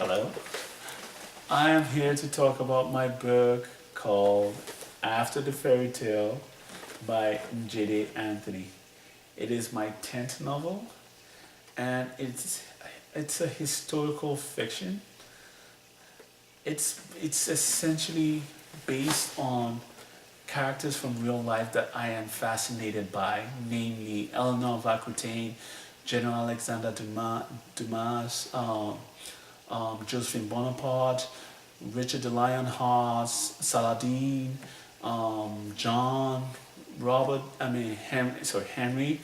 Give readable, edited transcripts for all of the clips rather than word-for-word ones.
Hello. I am here to talk about my book called After the Fairy Tale by J.D. Anthony. It is my 10th novel and it's a historical fiction. It's essentially based on characters from real life that I am fascinated by, namely Eleanor of Aquitaine, General Alexander Dumas, Josephine Bonaparte, Richard the Lionheart, Saladin, John, Robert, Henry.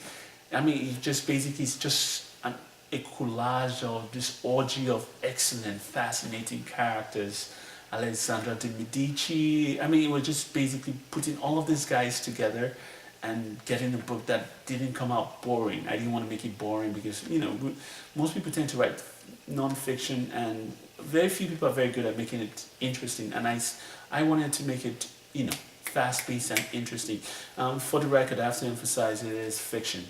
It just basically is just a collage of this orgy of excellent, fascinating characters. Alexandra de Medici. It was just basically putting all of these guys together and getting a book that didn't come out boring. I didn't want to make it boring because, most people tend to write non-fiction and very few people are very good at making it interesting. And I wanted to make it, fast-paced and interesting. For the record, I have to emphasize it is fiction.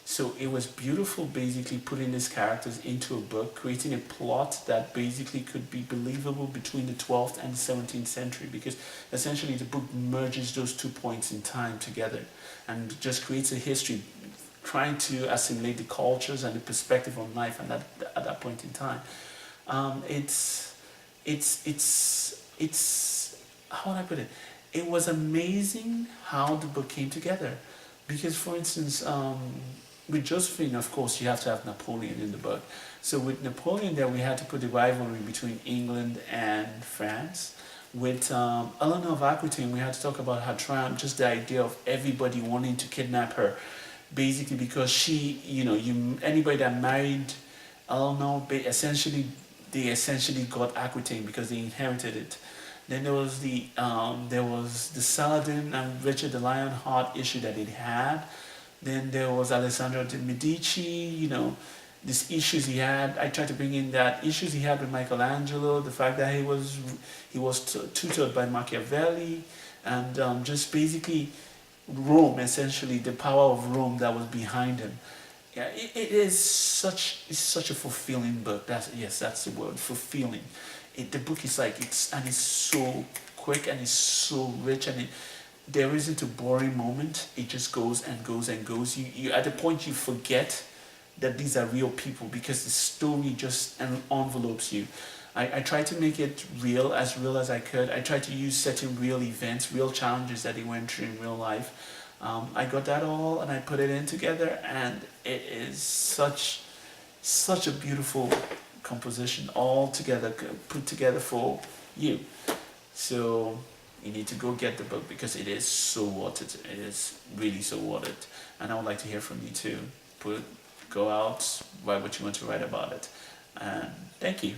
So it was beautiful basically putting these characters into a book, creating a plot that basically could be believable between the 12th and the 17th century, because essentially the book merges those 2 points in time together and just creates a history trying to assimilate the cultures and the perspective on life and at that point in time. It's how would I put it? It was amazing how the book came together because, for instance, with Josephine, of course, you have to have Napoleon in the book. So with Napoleon there, we had to put the rivalry between England and France. With Eleanor of Aquitaine, we had to talk about her triumph, just the idea of everybody wanting to kidnap her. Basically because she, anybody that married Eleanor, they essentially got Aquitaine because they inherited it. Then there was the Saladin and Richard the Lionheart issue that it had. Then there was Alessandro de Medici, these issues he had. I tried to bring in that issues he had with Michelangelo, the fact that he was tutored by Machiavelli, and just basically Rome, essentially the power of Rome that was behind him. Yeah, it's such a fulfilling book. That's the word, fulfilling. The book is it's so quick and it's so rich and there isn't a boring moment. It just goes and goes and goes. You at the point you forget that these are real people because the story just envelopes you. I tried to make it real as I could. I tried to use certain real events, real challenges that they went through in real life. I got that all and I put it in together, and it is such a beautiful composition all together, put together for you. So you need to go get the book because it is so worth it. It is really so worth it. And I would like to hear from you too. Go out, write what you want to write about it. And thank you.